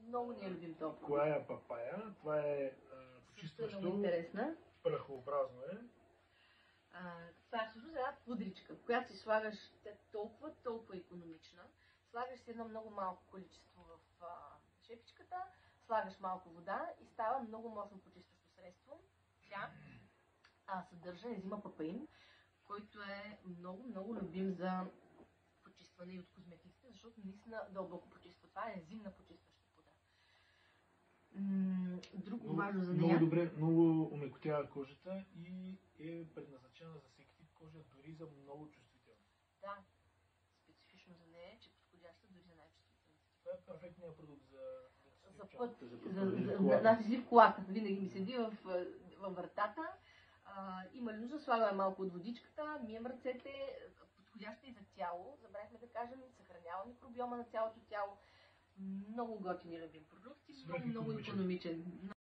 Много ни е любим топло. Коя е папая? Това е почистващо. Много интересна. Прахообразно е. Това е всъщност една пудричка, в която си слагаш толкова икономична. Слагаш си едно много малко количество в шепичката, слагаш малко вода и става много мощно почистващо средство. Тя съдържа ензима папаин, който е много любим за почистване и от козметиците, защото наистина дълбоко почиства. Това е ензимна почистваща пудра. Друго важно за нея. Много добре, много омекотява кожата и е предназначена за всеки тип кожа, дори за много чувствителни. Да, специфично за нея, че е подходяща дори за най-чувствителните. Това е перфектният продукт за път. Да си в колата. Винаги ми седи във вратата. Има ли нужда, слагаме малко от водичката, мием ръцете, подходяща и за тяло. Забравихме да кажем, съхранява микробиома на цялото тяло. Много готини любим продукт и много икономичен.